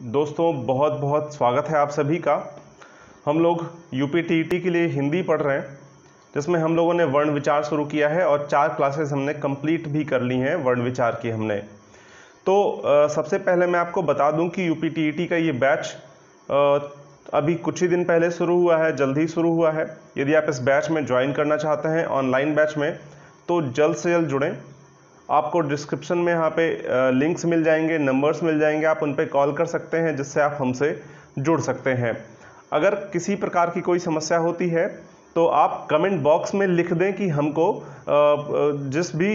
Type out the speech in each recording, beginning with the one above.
दोस्तों बहुत बहुत स्वागत है आप सभी का। हम लोग यूपीटीईटी के लिए हिंदी पढ़ रहे हैं, जिसमें हम लोगों ने वर्ण विचार शुरू किया है और 4 क्लासेस हमने कंप्लीट भी कर ली हैं वर्ण विचार की हमने। तो सबसे पहले मैं आपको बता दूं कि यूपीटीईटी का ये बैच अभी कुछ ही दिन पहले शुरू हुआ है, जल्द ही शुरू हुआ है। यदि आप इस बैच में ज्वाइन करना चाहते हैं ऑनलाइन बैच में, तो जल्द से जल्द जुड़ें। आपको डिस्क्रिप्शन में यहाँ पे लिंक्स मिल जाएंगे, नंबर्स मिल जाएंगे, आप उन पे कॉल कर सकते हैं, जिससे आप हमसे जुड़ सकते हैं। अगर किसी प्रकार की कोई समस्या होती है तो आप कमेंट बॉक्स में लिख दें कि हमको जिस भी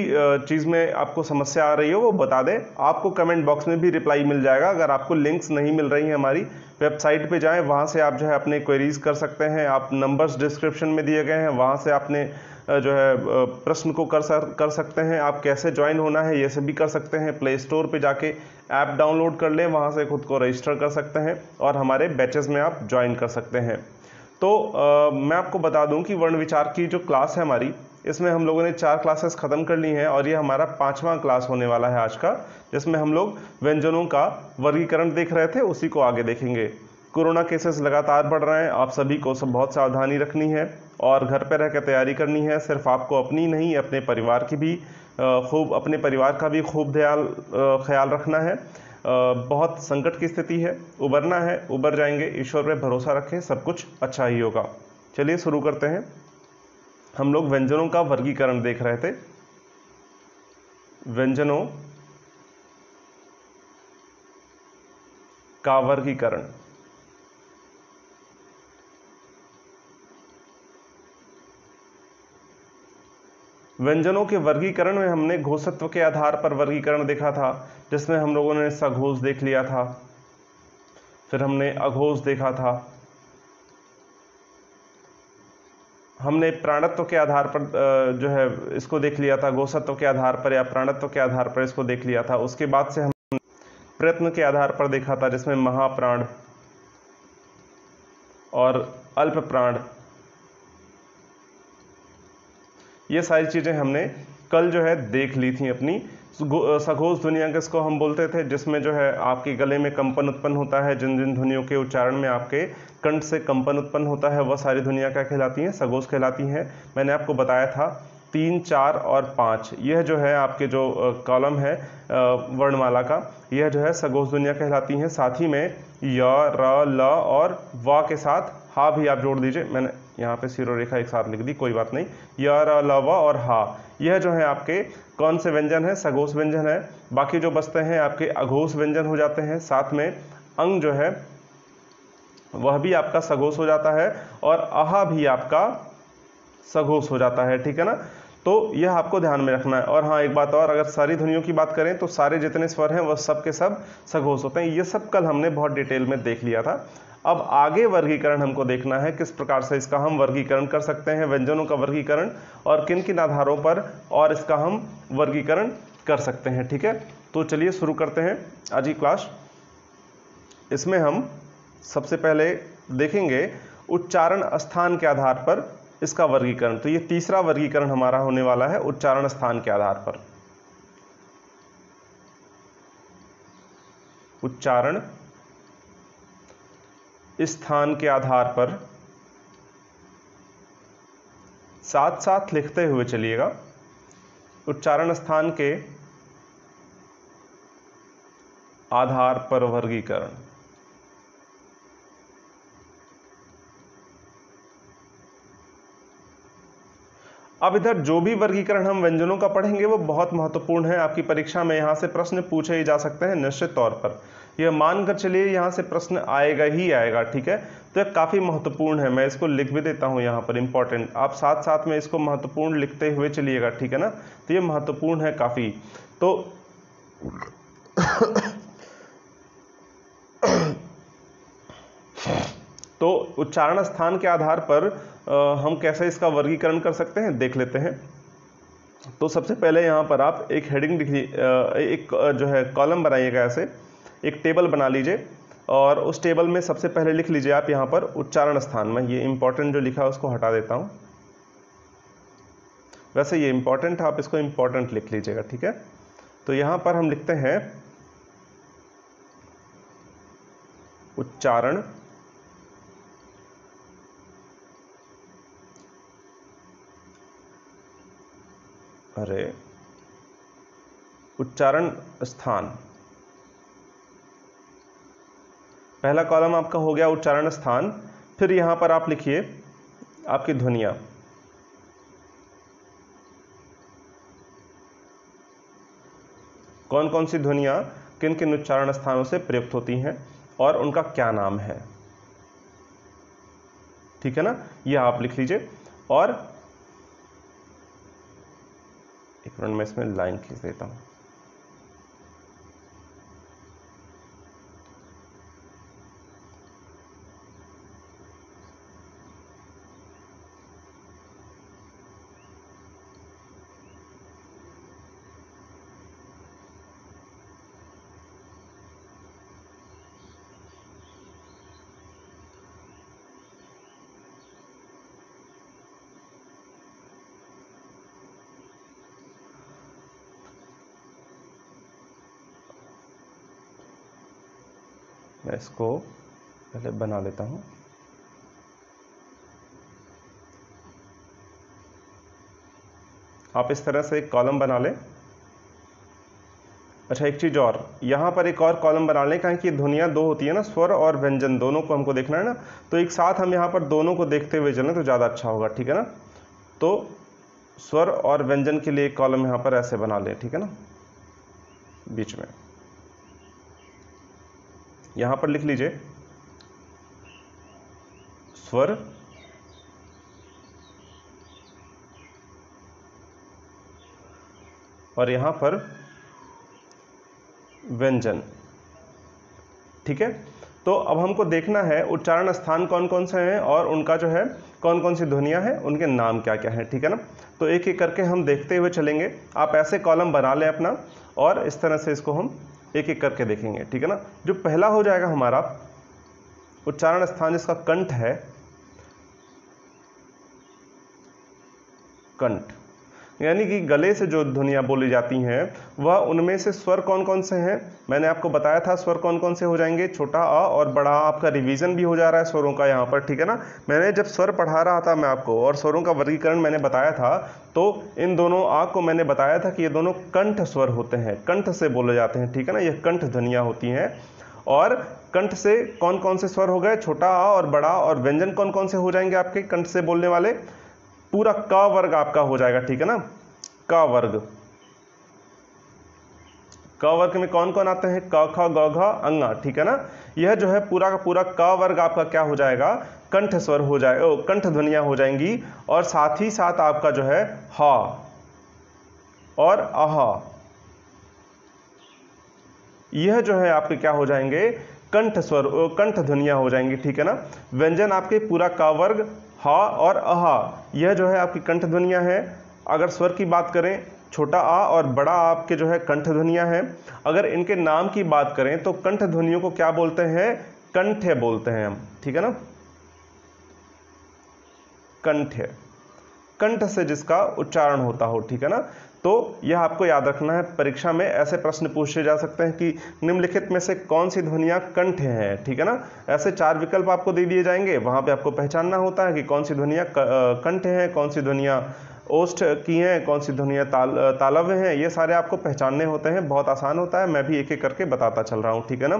चीज़ में आपको समस्या आ रही हो वो बता दें। आपको कमेंट बॉक्स में भी रिप्लाई मिल जाएगा। अगर आपको लिंक्स नहीं मिल रही हैं, हमारी वेबसाइट पे जाएं, वहाँ से आप जो है अपने क्वेरीज कर सकते हैं। आप नंबर्स डिस्क्रिप्शन में दिए गए हैं, वहाँ से आपने जो है प्रश्न को कर सकते हैं। आप कैसे ज्वाइन होना है ये सब भी कर सकते हैं। प्ले स्टोर पे जाके ऐप डाउनलोड कर लें, वहाँ से खुद को रजिस्टर कर सकते हैं और हमारे बैचेस में आप ज्वाइन कर सकते हैं। तो मैं आपको बता दूं कि वर्ण विचार की जो क्लास है हमारी, इसमें हम लोगों ने 4 क्लासेस ख़त्म कर ली हैं और ये हमारा 5वां क्लास होने वाला है आज का, जिसमें हम लोग व्यंजनों का वर्गीकरण देख रहे थे, उसी को आगे देखेंगे। कोरोना केसेस लगातार बढ़ रहे हैं, आप सभी को बहुत सावधानी रखनी है और घर पर रह कर तैयारी करनी है। सिर्फ आपको अपनी नहीं, अपने परिवार की भी अपने परिवार का भी खूब ख्याल रखना है। बहुत संकट की स्थिति है, उबरना है, उबर जाएंगे। ईश्वर पे भरोसा रखें, सब कुछ अच्छा ही होगा। चलिए शुरू करते हैं। हम लोग व्यंजनों का वर्गीकरण देख रहे थे। व्यंजनों का वर्गीकरण। व्यंजनों के वर्गीकरण में हमने घोषत्व के आधार पर वर्गीकरण देखा था, जिसमें हम लोगों ने सघोष देख लिया था, फिर हमने अघोष देखा था, हमने प्राणत्व के आधार पर जो है इसको देख लिया था, गोसत्व के आधार पर या प्राणत्व के आधार पर इसको देख लिया था। उसके बाद से हम प्रयत्न के आधार पर देखा था, जिसमें महाप्राण और अल्प प्राण, ये सारी चीजें हमने कल जो है देख ली थी अपनी। सघोष ध्वनियां किसको हम बोलते थे, जिसमें जो है आपके गले में कंपन उत्पन्न होता है, जिन जिन ध्वनियों के उच्चारण में आपके कंठ से कंपन उत्पन्न होता है, वह सारी ध्वनियां क्या कहलाती हैं? सघोष कहलाती हैं। मैंने आपको बताया था 3, 4 और 5, यह जो है आपके जो कॉलम है वर्णमाला का, यह जो है सघोष ध्वनियां कहलाती हैं। साथ ही में य, र, ल और व के साथ हा भी आप जोड़ दीजिए। मैंने यहाँ पे सिरो रेखा एक साथ लिख दी, कोई बात नहीं। य, र, ल, व और हा, यह जो है आपके कौन से व्यंजन है? सघोष व्यंजन है। बाकी जो बचते हैं आपके अघोष व्यंजन हो जाते हैं। साथ में अंग जो है वह भी आपका सघोष हो जाता है और आहा भी आपका सघोष हो जाता है, ठीक है ना। तो यह आपको ध्यान में रखना है। और हाँ, एक बात और, अगर सारी ध्वनियों की बात करें तो सारे जितने स्वर हैं वह सब के सब सघोष होते हैं। ये सब कल हमने बहुत डिटेल में देख लिया था। अब आगे वर्गीकरण हमको देखना है, किस प्रकार से इसका हम वर्गीकरण कर सकते हैं, व्यंजनों का वर्गीकरण, और किन किन आधारों पर और इसका हम वर्गीकरण कर सकते हैं, ठीक है। तो चलिए शुरू करते हैं आज की क्लास। इसमें हम सबसे पहले देखेंगे उच्चारण स्थान के आधार पर इसका वर्गीकरण। तो ये तीसरा वर्गीकरण हमारा होने वाला है, उच्चारण स्थान के आधार पर। उच्चारण स्थान के आधार पर, साथ साथ लिखते हुए चलिएगा। उच्चारण स्थान के आधार पर वर्गीकरण। अब इधर जो भी वर्गीकरण हम व्यंजनों का पढ़ेंगे वो बहुत महत्वपूर्ण है। आपकी परीक्षा में यहाँ से प्रश्न पूछे ही जा सकते हैं निश्चित तौर पर। यह मानकर चलिए यहाँ से प्रश्न आएगा ही आएगा, ठीक है। तो यह काफ़ी महत्वपूर्ण है, मैं इसको लिख भी देता हूँ यहाँ पर, इंपॉर्टेंट। आप साथ साथ में इसको महत्वपूर्ण लिखते हुए चलिएगा, ठीक है ना। तो ये महत्वपूर्ण है काफ़ी। तो उच्चारण स्थान के आधार पर हम कैसे इसका वर्गीकरण कर सकते हैं देख लेते हैं। तो सबसे पहले यहाँ पर आप एक हेडिंग लिखिए, एक जो है कॉलम बनाइएगा, ऐसे एक टेबल बना लीजिए और उस टेबल में सबसे पहले लिख लीजिए आप यहाँ पर उच्चारण स्थान में। ये इंपॉर्टेंट जो लिखा है उसको हटा देता हूँ, वैसे ये इंपॉर्टेंट है, आप इसको इंपॉर्टेंट लिख लीजिएगा, ठीक है। तो यहाँ पर हम लिखते हैं उच्चारण उच्चारण स्थान। पहला कॉलम आपका हो गया उच्चारण स्थान। फिर यहां पर आप लिखिए आपकी ध्वनियां। कौन कौन सी ध्वनियां किन किन उच्चारण स्थानों से प्रयुक्त होती हैं और उनका क्या नाम है। ठीक है ना, यह आप लिख लीजिए। और एक मिनट में इसमें लाइन खींच देता हूं। मैं इसको पहले बना लेता हूं। आप इस तरह से एक कॉलम बना लें। अच्छा, एक चीज़ और, यहाँ पर एक और कॉलम बना लें, कहें कि ध्वनियाँ दो होती है ना, स्वर और व्यंजन, दोनों को हमको देखना है ना, तो एक साथ हम यहाँ पर दोनों को देखते हुए चलें तो ज़्यादा अच्छा होगा। ठीक है ना, तो स्वर और व्यंजन के लिए एक कॉलम यहाँ पर ऐसे बना लें। ठीक है ना, बीच में यहाँ पर लिख लीजिए स्वर और यहाँ पर व्यंजन। ठीक है, तो अब हमको देखना है उच्चारण स्थान कौन कौन से हैं और उनका जो है कौन कौन सी ध्वनियाँ हैं, उनके नाम क्या क्या हैं। ठीक है ना, तो एक एक करके हम देखते हुए चलेंगे। आप ऐसे कॉलम बना लें अपना और इस तरह से इसको हम एक एक करके देखेंगे। ठीक है ना, जो पहला हो जाएगा हमारा उच्चारण स्थान जिसका कंठ है, कंठ यानी कि गले से जो ध्वनियाँ बोली जाती हैं वह, उनमें से स्वर कौन कौन से हैं मैंने आपको बताया था। स्वर कौन कौन से हो जाएंगे, छोटा अ और बड़ा आ। आपका रिवीजन भी हो जा रहा है स्वरों का यहाँ पर। ठीक है ना, मैंने जब स्वर पढ़ा रहा था मैं आपको और स्वरों का वर्गीकरण मैंने बताया था, तो इन दोनों आ को मैंने बताया था कि ये दोनों कंठ स्वर होते हैं, कंठ से बोले जाते हैं। ठीक है ना, ये कंठ ध्वनियाँ होती हैं। और कंठ से कौन कौन से स्वर हो गए, छोटा आ और बड़ा। और व्यंजन कौन कौन से हो जाएंगे आपके कंठ से बोलने वाले, पूरा क वर्ग आपका हो जाएगा। ठीक है ना, क वर्ग। क वर्ग में कौन कौन आते हैं, क ख ग घ अंगा। ठीक है ना, यह जो है पूरा का पूरा क वर्ग आपका क्या हो जाएगा, कंठ स्वर हो जाएगा, कंठ ध्वनियां हो जाएंगी। और साथ ही साथ आपका जो है ह और अह, यह जो है आपके क्या हो जाएंगे, कंठ स्वर, कंठ ध्वनियां हो जाएंगी। ठीक है ना, व्यंजन आपके पूरा क वर्ग ह और अह, यह जो है आपकी कंठ ध्वनियां हैं। अगर स्वर की बात करें, छोटा आ और बड़ा आ आपके जो है कंठ ध्वनियां हैं। अगर इनके नाम की बात करें तो कंठ ध्वनियों को क्या बोलते हैं, कंठ बोलते हैं हम। ठीक है ना, कंठ, कंठ से जिसका उच्चारण होता हो। ठीक है ना, तो यह आपको याद रखना है। परीक्षा में ऐसे प्रश्न पूछे जा सकते हैं कि निम्नलिखित में से कौन सी ध्वनियां कंठ हैं। ठीक है ना, ऐसे 4 विकल्प आपको दे दिए जाएंगे, वहां पे आपको पहचानना होता है कि कौन सी ध्वनियां कंठ हैं, कौन सी ध्वनियां ओष्ठ की हैं, कौन सी ध्वनियां तालव्य हैं। ये सारे आपको पहचानने होते हैं, बहुत आसान होता है, मैं भी एक एक करके बताता चल रहा हूँ। ठीक है ना,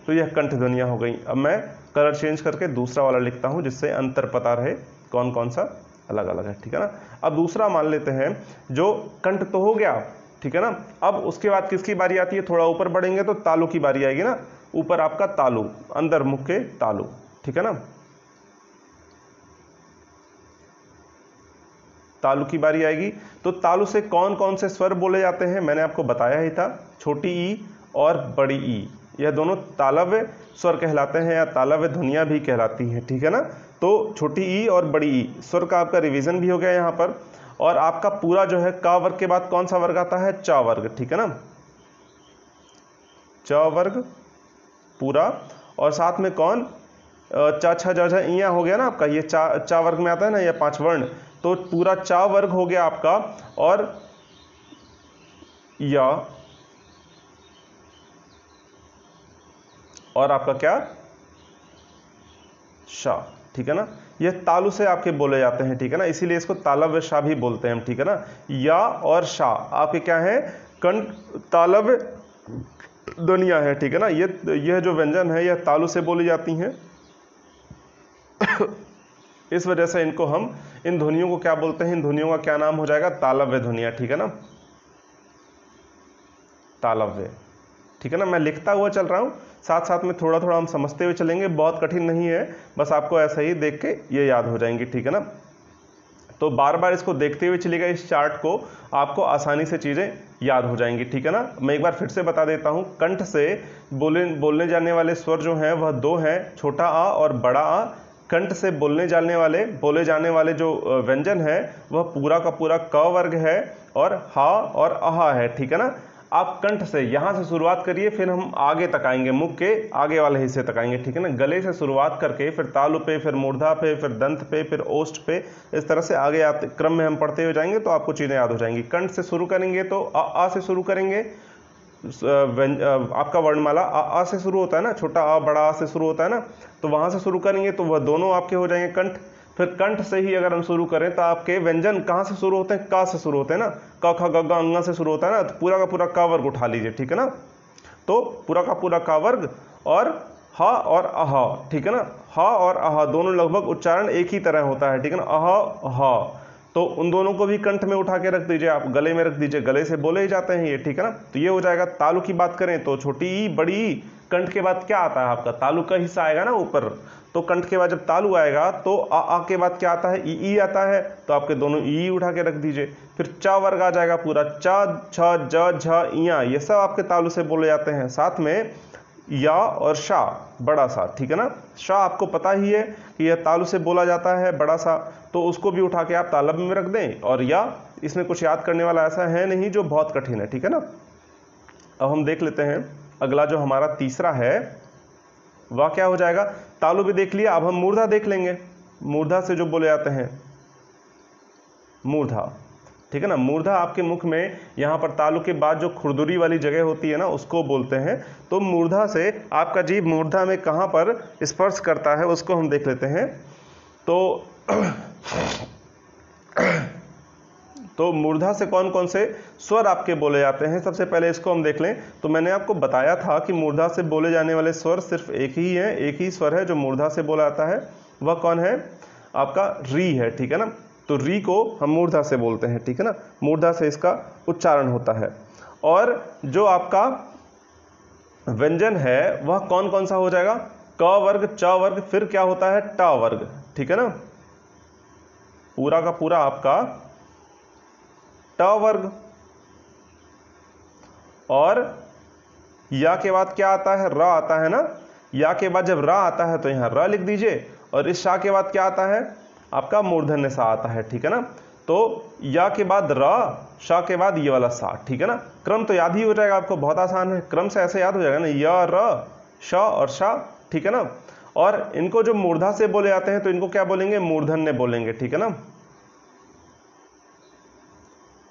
तो यह कंठ ध्वनियां हो गई। अब मैं कलर चेंज करके दूसरा वाला लिखता हूँ जिससे अंतर पता रहे कौन कौन सा अलग अलग है। ठीक है ना, अब दूसरा मान लेते हैं, जो कंठ तो हो गया। ठीक है ना, अब उसके बाद किसकी बारी आती है, थोड़ा ऊपर बढ़ेंगे तो तालु की बारी आएगी ना, ऊपर आपका तालु, अंदर मुख के तालु। ठीक है ना, तालु की बारी आएगी। तो तालु से कौन कौन से स्वर बोले जाते हैं मैंने आपको बताया ही था, छोटी ई और बड़ी ई, यह दोनों तालव्य स्वर कहलाते हैं या तालव्य ध्वनियां भी कहलाती हैं। ठीक है ना, तो छोटी ई और बड़ी ई स्वर का आपका रिवीजन भी हो गया यहाँ पर। और आपका पूरा जो है क वर्ग के बाद कौन सा वर्ग आता है, च वर्ग। ठीक है ना, च वर्ग पूरा। और साथ में कौन, च छ ज झ इया हो गया ना आपका, ये चा वर्ग में आता है ना, ये 5 वर्ण, तो पूरा चा वर्ग हो गया आपका। और या, और आपका क्या, शा, ठीक है ना। ये तालु से आपके बोले जाते हैं, ठीक है ना, इसीलिए इसको तालव्य शा भी बोलते हैं हम, ठीक है ना। या और शा आपके क्या है, कंठ तालव्य ध्वनियां है, ठीक है ना। यह जो व्यंजन है यह तालु से बोली जाती हैं। इस वजह से इनको हम, इन ध्वनियों को क्या बोलते हैं, इन ध्वनियों का क्या नाम हो जाएगा, तालव्य ध्वनियां, ठीक है ना, तालव्य, ठीक है ना। मैं लिखता हुआ चल रहा हूं, साथ साथ में थोड़ा थोड़ा हम समझते हुए चलेंगे, बहुत कठिन नहीं है, बस आपको ऐसा ही देख के ये याद हो जाएंगी, ठीक है ना। तो बार बार इसको देखते हुए चलिएगा, इस चार्ट को, आपको आसानी से चीज़ें याद हो जाएंगी, ठीक है ना। मैं एक बार फिर से बता देता हूँ, कंठ से बोलने जाने वाले स्वर जो हैं वह दो हैं, छोटा आ और बड़ा आ। कंठ से बोले जाने वाले जो व्यंजन है वह पूरा का पूरा क वर्ग है और हा और अहा है, ठीक है ना। आप कंठ से यहाँ से शुरुआत करिए, फिर हम आगे तक आएंगे, मुख के आगे वाले हिस्से तक आएंगे, ठीक है ना। गले से शुरुआत करके फिर तालु पे, फिर मूर्धा पे, फिर दंत पे, फिर ओष्ठ पे, इस तरह से आगे आते क्रम में हम पढ़ते हुए जाएंगे तो आपको चीज़ें याद हो जाएंगी। कंठ से शुरू करेंगे तो आ से शुरू करेंगे, आपका वर्णमाला आ से शुरू होता है ना, छोटा आ बड़ा आ से शुरू होता है ना, तो वहाँ से शुरू करेंगे तो वह दोनों आपके हो जाएंगे कंठ। फिर कंठ से ही अगर हम शुरू करें तो आपके व्यंजन कहाँ से शुरू होते हैं, का से शुरू होते हैं ना, क ख ग घ अंगा से शुरू होता है ना, तो पूरा का पूरा का वर्ग उठा लीजिए, ठीक है ना। तो पूरा का पूरा का वर्ग और हा और अहा, ठीक है ना। हा और अहा दोनों लगभग उच्चारण एक ही तरह होता है, ठीक है ना, अहा हा, तो उन दोनों को भी कंठ में उठा के रख दीजिए, आप गले में रख दीजिए, गले से बोले ही जाते हैं ये, ठीक है ना। तो ये हो जाएगा। तालु की बात करें तो छोटी ई बड़ी ई, कंठ के बाद क्या आता है आपका, तालु का हिस्सा आएगा ना ऊपर, तो कंठ के बाद जब तालु आएगा तो आ के बाद क्या आता है, ई आता है, तो आपके दोनों ई उठा के रख दीजिए। फिर चा वर्ग आ जाएगा पूरा, चा छ ज झ इया, ये सब आपके तालु से बोले जाते हैं। साथ में या और शा, बड़ा सा, ठीक है ना। शा आपको पता ही है कि यह तालु से बोला जाता है, बड़ा सा, तो उसको भी उठा के आप तालव्य में रख दें। और या, इसमें कुछ याद करने वाला ऐसा है नहीं जो बहुत कठिन है, ठीक है ना। अब हम देख लेते हैं अगला जो हमारा तीसरा है वह क्या हो जाएगा। तालु भी देख लिया, अब हम मूर्धा देख लेंगे। मूर्धा से जो बोले जाते हैं, मूर्धा, ठीक है ना। मूर्धा आपके मुख में यहाँ पर तालु के बाद जो खुरदुरी वाली जगह होती है ना, उसको बोलते हैं। तो मूर्धा से आपका जीभ मूर्धा में कहाँ पर स्पर्श करता है उसको हम देख लेते हैं। तो मूर्धा से कौन कौन से स्वर आपके बोले जाते हैं, सबसे पहले इसको हम देख लें। तो मैंने आपको बताया था कि मूर्धा से बोले जाने वाले स्वर सिर्फ एक ही है, एक ही स्वर है जो मूर्धा से बोला जाता है, वह कौन है, आपका री है, ठीक है ना। तो री को हम मूर्धा से बोलते हैं, ठीक है ना, मूर्धा से इसका उच्चारण होता है। और जो आपका व्यंजन है वह कौन कौन सा हो जाएगा, क वर्ग, च वर्ग, फिर क्या होता है, टा वर्ग, ठीक है ना, पूरा का पूरा आपका ट वर्ग। और या के बाद क्या आता है, र आता है ना, या के बाद जब र आता है तो यहां र लिख दीजिए। और इस शा के बाद क्या आता है, आपका मूर्धन्य सा आता है, ठीक है ना। तो या के बाद र, शा के बाद ये वाला सा, ठीक है ना। क्रम तो याद ही हो जाएगा आपको, बहुत आसान है, क्रम से ऐसे याद हो जाएगा ना, य र श और शा, ठीक है ना। और इनको जो मूर्धा से बोले जाते हैं तो इनको क्या बोलेंगे, मूर्धन्य बोलेंगे, ठीक है ना,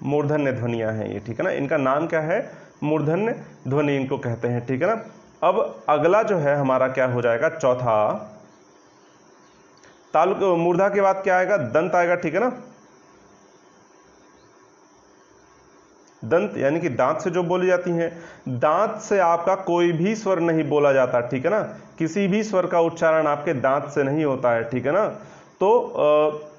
मूर्धन्य ध्वनियां हैं ये, ठीक है ना। इनका नाम क्या है, मूर्धन्य ध्वनि इनको कहते हैं, ठीक है ना। अब अगला जो है हमारा क्या हो जाएगा, चौथा तालु, मूर्धा के बाद क्या आएगा, दंत आएगा, ठीक है ना। दंत यानी कि दांत से जो बोली जाती हैं, दांत से आपका कोई भी स्वर नहीं बोला जाता, ठीक है ना, किसी भी स्वर का उच्चारण आपके दांत से नहीं होता है, ठीक है ना। तो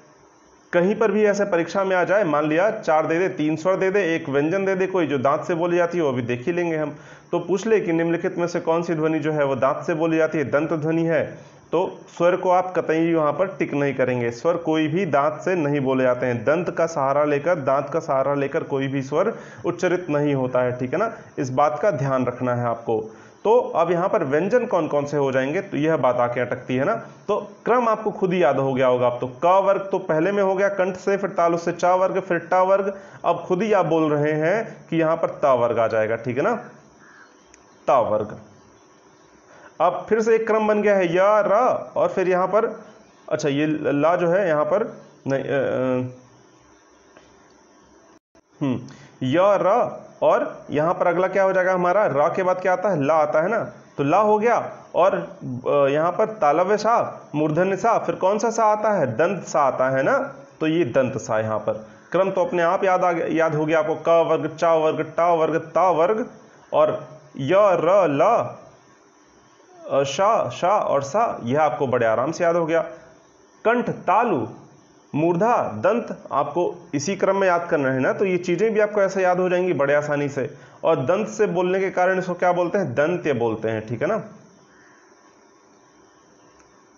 कहीं पर भी ऐसे परीक्षा में आ जाए, मान लिया 4 दे दे, 3 स्वर दे दे, एक व्यंजन दे दे कोई जो दांत से बोली जाती है, वो भी देख ही लेंगे हम। तो पूछ ले कि निम्नलिखित में से कौन सी ध्वनि जो है वो दांत से बोली जाती है, दंत ध्वनि है, तो स्वर को आप कतई वहां पर टिक नहीं करेंगे। स्वर कोई भी दांत से नहीं बोले जाते हैं, दंत का सहारा लेकर, दांत का सहारा लेकर कोई भी स्वर उच्चरित नहीं होता है, ठीक है ना। इस बात का ध्यान रखना है आपको। तो अब यहाँ पर व्यंजन कौन कौन से हो जाएंगे, तो यह बात आके अटकती है ना। तो क्रम आपको खुद ही याद हो गया होगा। अब तो क वर्ग तो पहले में हो गया कंठ से, फिर तालु से चा वर्ग, फिर टा वर्ग। अब खुद ही आप बोल रहे हैं कि यहाँ पर ता वर्ग आ जाएगा, ठीक है ना, ता वर्ग। अब फिर से एक क्रम बन गया है, या र, और फिर यहाँ पर, अच्छा ये ला जो है यहाँ पर नहीं, या र, और यहां पर अगला क्या हो जाएगा हमारा, रा के बाद क्या आता है, ला आता है ना, तो ला हो गया। और यहाँ पर तालव्य सा, मूर्धन्य सा, फिर कौन सा सा आता है, दंत सा आता है ना, तो ये दंत सा। यहाँ पर क्रम तो अपने आप याद हो गया आपको, क वर्ग, च वर्ग, ट वर्ग, ता वर्ग, और य र ल शा शा और सा, यह आपको बड़े आराम से याद हो गया। कंठ, तालु, मूर्धा, दंत आपको इसी क्रम में याद करना है ना, तो ये चीजें भी आपको ऐसे याद हो जाएंगी बड़े आसानी से। और दंत से बोलने के कारण इसको क्या बोलते हैं, दंत्य बोलते हैं, ठीक है ना,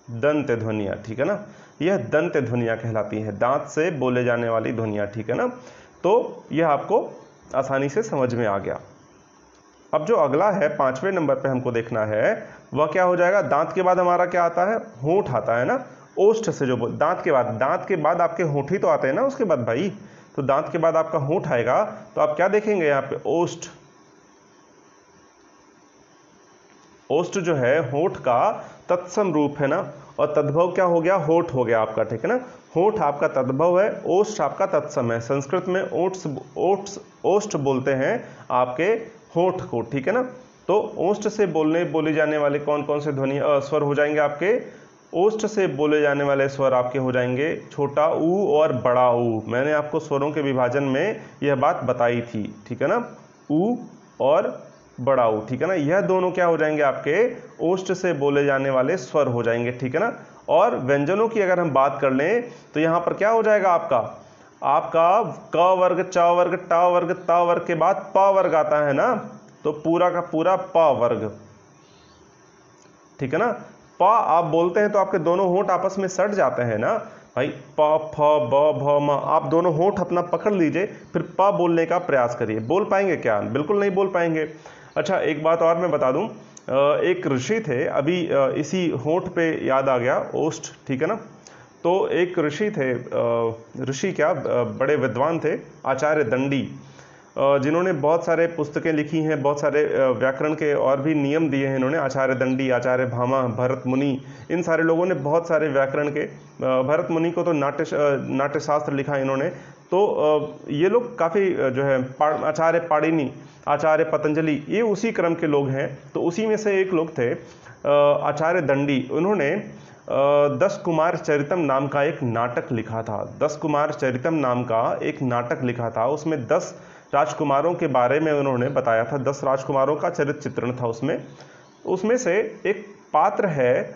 दंत्य ध्वनियां, ठीक है ना, यह दंत्य ध्वनियां कहलाती है, दांत से बोले जाने वाली ध्वनियां, ठीक है ना। तो यह आपको आसानी से समझ में आ गया। अब जो अगला है 5वें नंबर पे हमको देखना है वह क्या हो जाएगा, दांत के बाद हमारा क्या आता है, होंठ आता है ना, ओष्ठ से जो दांत के बाद आपके होंठ ही तो आते हैं ना उसके बाद भाई, तो दांत के बाद आपका होंठ आएगा, तो आप क्या देखेंगे यहाँ पे, ओष्ठ। ओष्ठ जो है होंठ का तत्सम रूप है ना, और तद्भव क्या हो गया, होठ हो गया आपका, ठीक है ना, होठ आपका तद्भव है, ओष्ठ आपका तत्सम है। संस्कृत में ओष्ठ बोलते हैं आपके होठ को, ठीक है ना। तो ओष्ठ से बोले जाने वाले कौन कौन से ध्वनि स्वर हो जाएंगे आपके, ओष्ठ से बोले जाने वाले स्वर आपके हो जाएंगे छोटा ऊ और बड़ा ऊ। मैंने आपको स्वरों के विभाजन में यह बात बताई थी, ठीक है ना, ऊ और बड़ा ऊ, ठीक है ना, यह दोनों क्या हो जाएंगे आपके ओष्ठ से बोले जाने वाले स्वर हो जाएंगे, ठीक है ना। और व्यंजनों की अगर हम बात कर लें तो यहाँ पर क्या हो जाएगा आपका क वर्ग, च वर्ग, ट वर्ग, ता वर्ग के बाद प वर्ग आता है ना, तो पूरा का पूरा प वर्ग, ठीक है ना। प आप बोलते हैं तो आपके दोनों होंठ आपस में सट जाते हैं ना भाई, प फ ब भ म, आप दोनों होंठ अपना पकड़ लीजिए, फिर प बोलने का प्रयास करिए। बोल पाएंगे क्या, बिल्कुल नहीं बोल पाएंगे। अच्छा एक बात और मैं बता दूं, एक ऋषि थे, अभी इसी होंठ पे याद आ गया, ओष्ठ, ठीक है ना। तो एक ऋषि थे, ऋषि क्या बड़े विद्वान थे, आचार्य दंडी, जिन्होंने बहुत सारे पुस्तकें लिखी हैं, बहुत सारे व्याकरण के और भी नियम दिए हैं इन्होंने। आचार्य दंडी, आचार्य भामा, भरत मुनि, इन सारे लोगों ने बहुत सारे व्याकरण के, भरत मुनि को तो नाट्यशास्त्र लिखा इन्होंने। तो ये लोग काफ़ी जो है आचार्य पाणिनि, आचार्य पतंजलि, ये उसी क्रम के लोग हैं। तो उसी में से एक लोग थे आचार्य दंडी, उन्होंने 10 कुमार चरितम नाम का एक नाटक लिखा था। 10 कुमार चरितम नाम का एक नाटक लिखा था, उसमें 10 राजकुमारों के बारे में उन्होंने बताया था, 10 राजकुमारों का चरित्र चित्रण था उसमें से एक पात्र है,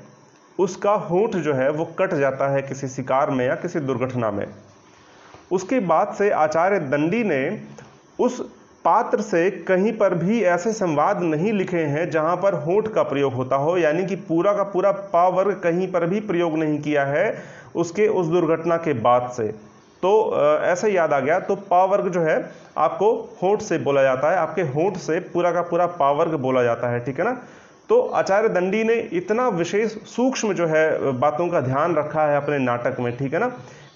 उसका होंठ जो है वो कट जाता है किसी शिकार में या किसी दुर्घटना में। उसके बाद से आचार्य दंडी ने उस पात्र से कहीं पर भी ऐसे संवाद नहीं लिखे हैं जहां पर होंठ का प्रयोग होता हो, यानी कि पूरा का पूरा पा वर्ग कहीं पर भी प्रयोग नहीं किया है उसके उस दुर्घटना के बाद से। तो ऐसे याद आ गया। तो पा वर्ग जो है आपको होंठ से बोला जाता है, आपके होंठ से पूरा का पूरा पा वर्ग बोला जाता है, ठीक है ना। तो आचार्य दंडी ने इतना विशेष सूक्ष्म जो है बातों का ध्यान रखा है अपने नाटक में, ठीक है ना,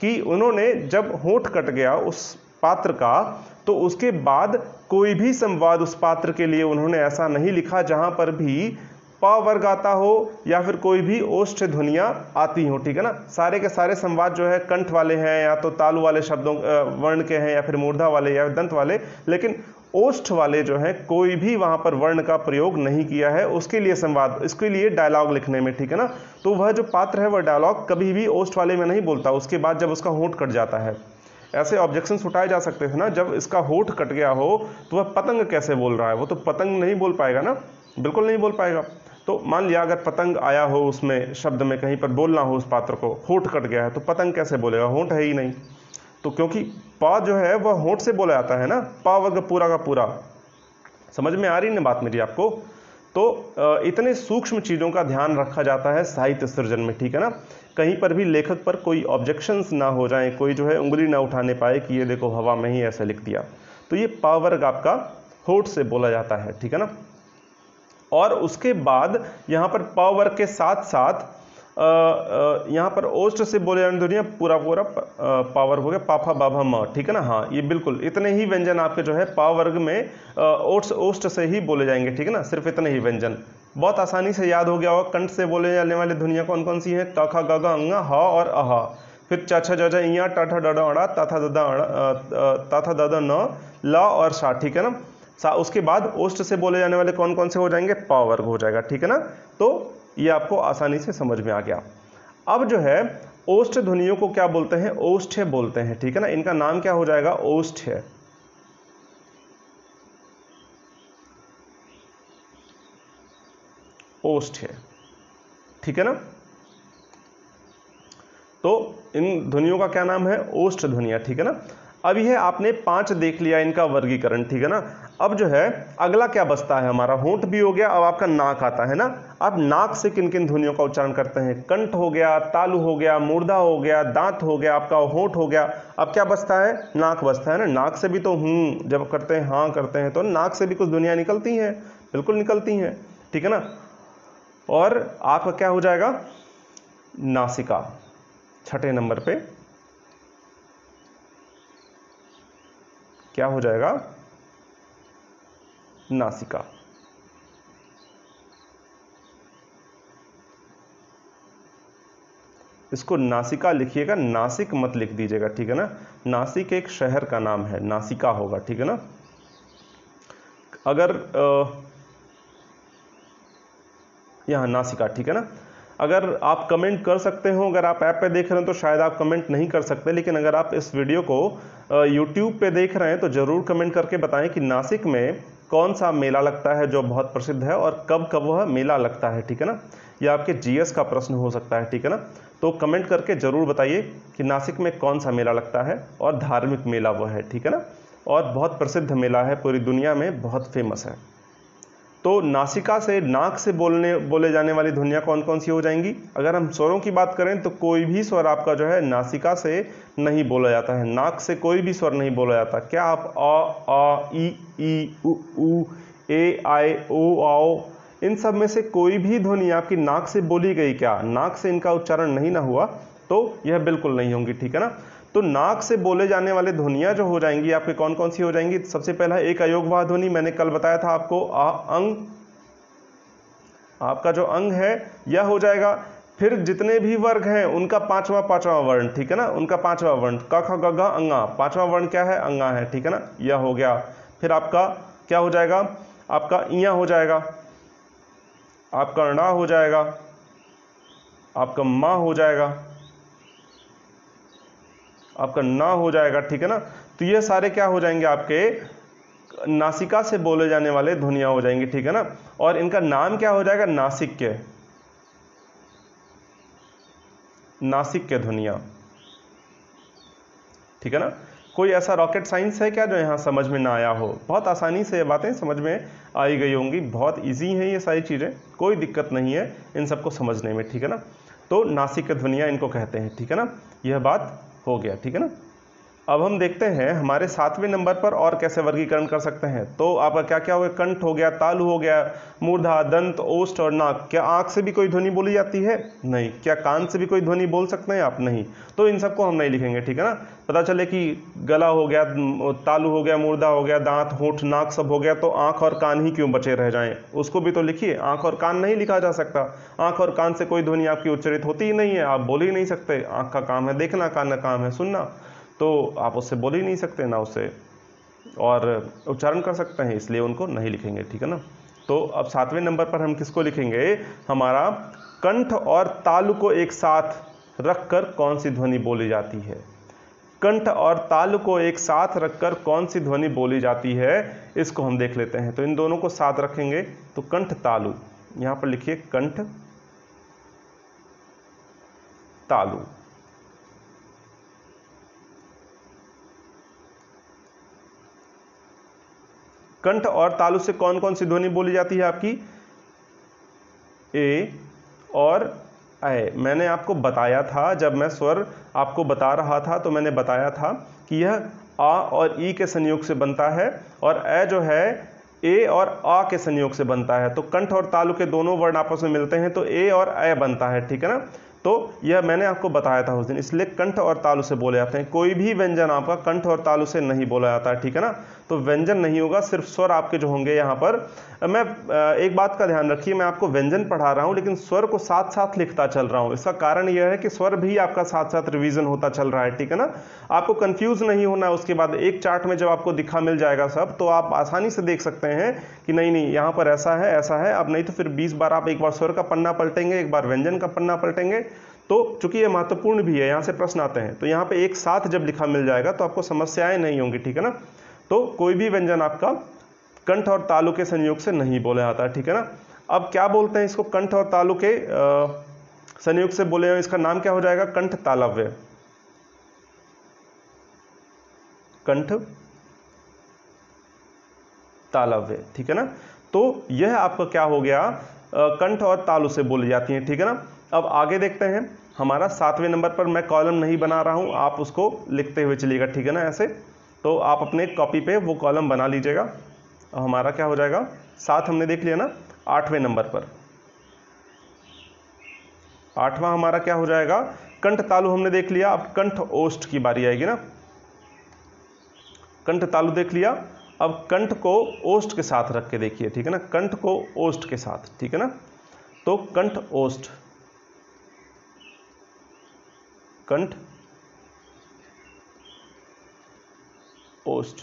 कि उन्होंने जब होंठ कट गया उस पात्र का, तो उसके बाद कोई भी संवाद उस पात्र के लिए उन्होंने ऐसा नहीं लिखा जहां पर भी प वर्ग आता हो या फिर कोई भी ओष्ठ ध्वनियां आती हो, ठीक है ना। सारे के सारे संवाद जो है कंठ वाले हैं, या तो तालु वाले शब्दों वर्ण के हैं, या फिर मूर्धा वाले या दंत वाले, लेकिन ओष्ठ वाले जो हैं कोई भी वहां पर वर्ण का प्रयोग नहीं किया है उसके लिए संवाद, इसके लिए डायलॉग लिखने में, ठीक है ना। तो वह जो पात्र है वह डायलॉग कभी भी ओष्ठ वाले में नहीं बोलता उसके बाद जब उसका होंठ कट जाता है। ऐसे ऑब्जेक्शंस उठाए जा सकते थे ना, जब इसका होंठ कट गया हो तो वह पतंग कैसे बोल रहा है, वो तो पतंग नहीं बोल पाएगा ना, बिल्कुल नहीं बोल पाएगा। तो मान लिया अगर पतंग आया हो उसमें शब्द में कहीं पर बोलना हो उस पात्र को, होंठ कट गया है तो पतंग कैसे बोलेगा, होंठ है ही नहीं। तो क्योंकि पा जो है वह होंठ से बोला जाता है ना, पा वर्ग पूरा का पूरा। समझ में आ रही ना बात मेरी आपको। तो इतने सूक्ष्म चीज़ों का ध्यान रखा जाता है साहित्य सृजन में, ठीक है ना। कहीं पर भी लेखक पर कोई ऑब्जेक्शंस ना हो जाएं, कोई जो है उंगली ना उठाने पाए कि ये देखो हवा में ही ऐसे लिख दिया। तो ये पा वर्ग आपका होंठ से बोला जाता है, ठीक है ना। और उसके बाद यहाँ पर प वर्ग के साथ साथ यहाँ पर ओष्ठ से बोले जाने दुनिया पूरा पूरा पावर हो गया, पाफा बाभा म, ठीक है ना। हाँ ये बिल्कुल इतने ही व्यंजन आपके जो है पा वर्ग में ओष्ठ से ही बोले जाएंगे, ठीक है ना। सिर्फ इतने ही व्यंजन बहुत आसानी से याद हो गया होगा। कंठ से बोले जाने वाली ध्वनियाँ कौन कौन सी हैं, क ख ग घ ङ ह और अह, फिर च छ ज झ ञ ट ठ ड ढ ण ता था द न ल और सा, ठीक है ना। उसके बाद ओष्ठ से बोले जाने वाले कौन कौन से हो जाएंगे, प वर्ग हो जाएगा, ठीक है ना। तो ये आपको आसानी से समझ में आ गया। अब जो है ओष्ठ ध्वनियों को क्या बोलते हैं, ओष्ठ्य बोलते हैं, ठीक है ना। इनका नाम क्या हो जाएगा, ओष्ठ्य। ओष्ठ्य, ठीक है ना। तो इन ध्वनियों का क्या नाम है, ओष्ठ ध्वनियां, ठीक है ना। अब यह आपने 5 देख लिया इनका वर्गीकरण, ठीक है ना। अब जो है अगला क्या बचता है हमारा, होंठ भी हो गया, अब आपका नाक आता है ना। अब नाक से किन किन ध्वनियों का उच्चारण करते हैं, कंठ हो गया, तालु हो गया, मूर्धा हो गया, दांत हो गया, आपका होंठ हो गया। अब क्या बचता है, नाक बचता है ना। नाक से भी तो जब करते हैं, हाँ करते हैं, तो नाक से भी कुछ ध्वनियां निकलती हैं, बिल्कुल निकलती हैं, ठीक है ना। और आपका क्या हो जाएगा, नासिका, छठे नंबर पे क्या हो जाएगा, नासिका। इसको नासिका लिखिएगा, नासिक मत लिख दीजिएगा, ठीक है ना। नासिक एक शहर का नाम है, नासिका होगा, ठीक है ना। अगर यहाँ नासिका, ठीक है ना। अगर आप कमेंट कर सकते हो, अगर आप ऐप पे देख रहे हैं तो शायद आप कमेंट नहीं कर सकते, लेकिन अगर आप इस वीडियो को YouTube पे देख रहे हैं तो ज़रूर कमेंट करके बताएं कि नासिक में कौन सा मेला लगता है जो बहुत प्रसिद्ध है और कब कब वह मेला लगता है, ठीक है ना। यह आपके GS का प्रश्न हो सकता है, ठीक है ना। तो कमेंट करके ज़रूर बताइए कि नासिक में कौन सा मेला लगता है और धार्मिक मेला वह है, ठीक है ना। और बहुत प्रसिद्ध मेला है, पूरी दुनिया में बहुत फेमस है। तो नासिका से, नाक से बोले जाने वाली ध्वनियाँ कौन कौन सी हो जाएंगी। अगर हम स्वरों की बात करें तो कोई भी स्वर आपका जो है नासिका से नहीं बोला जाता है, नाक से कोई भी स्वर नहीं बोला जाता। क्या आप आ, ई, उ, ए, आए, ओ, आओ, इन सब में से कोई भी ध्वनि आपकी नाक से बोली गई, क्या नाक से इनका उच्चारण नहीं ना हुआ, तो यह बिल्कुल नहीं होंगी, ठीक है ना। तो नाक से बोले जाने वाले ध्वनियां जो हो जाएंगी आपके कौन कौन सी हो जाएंगी। सबसे पहला एक अयोगवाह ध्वनि, मैंने कल बताया था आपको, अंग, आपका जो अंग है यह हो जाएगा। फिर जितने भी वर्ग हैं उनका पांचवा वर्ण, ठीक है ना, उनका 5वां वर्ण, क ख ग घ अंगा, 5वां वर्ण क्या है, अंगा है, ठीक है ना, यह हो गया। फिर आपका क्या हो जाएगा, आपका इया हो जाएगा, आपका णा हो जाएगा, आपका मा हो जाएगा, आपका ना हो जाएगा, ठीक है ना। तो ये सारे क्या हो जाएंगे, आपके नासिका से बोले जाने वाले ध्वनियां हो जाएंगी, ठीक है ना। और इनका नाम क्या हो जाएगा, नासिक्य, नासिक्य ध्वनियां, ठीक है ना। कोई ऐसा रॉकेट साइंस है क्या जो यहाँ समझ में ना आया हो, बहुत आसानी से ये बातें समझ में आई गई होंगी, बहुत इजी हैं ये सारी चीज़ें, कोई दिक्कत नहीं है इन सबको समझने में, ठीक है ना। तो नासिक्य ध्वनियां इनको कहते हैं, ठीक है ना, यह बात हो गया, ठीक है ना। अब हम देखते हैं हमारे 7वें नंबर पर और कैसे वर्गीकरण कर सकते हैं। तो आपका क्या क्या हो गया, कंठ हो गया, तालु हो गया, मूर्धा, दंत, ओष्ठ और नाक। क्या आंख से भी कोई ध्वनि बोली जाती है, नहीं। क्या कान से भी कोई ध्वनि बोल सकते हैं आप, नहीं। तो इन सबको हम नहीं लिखेंगे, ठीक है ना। पता चले कि गला हो गया, तालु हो गया, मूर्धा हो गया, दांत, होंठ, नाक सब हो गया, तो आंख और कान ही क्यों बचे रह जाएं, उसको भी तो लिखिए। आंख और कान नहीं लिखा जा सकता, आंख और कान से कोई ध्वनि आपकी उच्चरित होती ही नहीं है, आप बोल ही नहीं सकते। आंख का काम है देखना, कान का काम है सुनना, तो आप उससे बोल ही नहीं सकते ना उससे और उच्चारण कर सकते हैं, इसलिए उनको नहीं लिखेंगे, ठीक है ना। तो अब 7वें नंबर पर हम किसको लिखेंगे, हमारा कंठ और तालु को एक साथ रखकर कौन सी ध्वनि बोली जाती है। कंठ और तालु को एक साथ रखकर कौन सी ध्वनि बोली जाती है, इसको हम देख लेते हैं। तो इन दोनों को साथ रखेंगे तो कंठ तालु, यहां पर लिखिए कंठ तालु। कंठ और तालु से कौन कौन सी ध्वनि बोली जाती है आपकी, ए और ऐ। मैंने आपको बताया था, जब मैं स्वर आपको बता रहा था तो मैंने बताया था कि यह आ और ई के संयोग से बनता है और ऐ जो है ए और आ के संयोग से बनता है। तो कंठ और तालु के दोनों वर्ण आपस में मिलते हैं तो ए और ऐ बनता है, ठीक है ना। तो यह मैंने आपको बताया था उस दिन, इसलिए कंठ और तालु से बोले जाते हैं। कोई भी व्यंजन आपका कंठ और तालु से नहीं बोला जाता है, ठीक है ना। तो व्यंजन नहीं होगा, सिर्फ स्वर आपके जो होंगे यहाँ पर। मैं एक बात का ध्यान रखिए, मैं आपको व्यंजन पढ़ा रहा हूँ लेकिन स्वर को साथ साथ लिखता चल रहा हूँ। इसका कारण यह है कि स्वर भी आपका साथ साथ रिवीजन होता चल रहा है, ठीक है ना। आपको कंफ्यूज नहीं होना है। उसके बाद एक चार्ट में जब आपको दिखा मिल जाएगा सब, तो आप आसानी से देख सकते हैं कि नहीं नहीं यहाँ पर ऐसा है ऐसा है। अब नहीं तो फिर 20 बार आप एक बार स्वर का पन्ना पलटेंगे, एक बार व्यंजन का पन्ना पलटेंगे। तो चूंकि ये महत्वपूर्ण भी है, यहाँ से प्रश्न आते हैं, तो यहाँ पे एक साथ जब लिखा मिल जाएगा तो आपको समस्याएं नहीं होंगी, ठीक है ना। तो कोई भी व्यंजन आपका कंठ और तालु के संयोग से नहीं बोला जाता है, ठीक है ना। अब क्या बोलते हैं इसको, कंठ और तालु के संयोग से बोले, इसका नाम क्या हो जाएगा, कंठ तालव्य। कंठ तालव्य, ठीक है ना। तो यह आपका क्या हो गया, कंठ और तालु से बोली जाती है, ठीक है ना। अब आगे देखते हैं, हमारा 7वें नंबर पर मैं कॉलम नहीं बना रहा हूं, आप उसको लिखते हुए चलिएगा, ठीक है ना। ऐसे तो आप अपने कॉपी पे वो कॉलम बना लीजिएगा। अब हमारा क्या हो जाएगा, 7 हमने देख लिया ना। 8वें नंबर पर 8वां हमारा क्या हो जाएगा, कंठ तालु हमने देख लिया। अब कंठ ओष्ठ की बारी आएगी ना। कंठ तालु देख लिया, अब कंठ को ओष्ठ के साथ रख के देखिए, ठीक है ना। कंठ को ओष्ठ के साथ, ठीक है ना। तो कंठ ओष्ठ, कंठ ओष्ठ।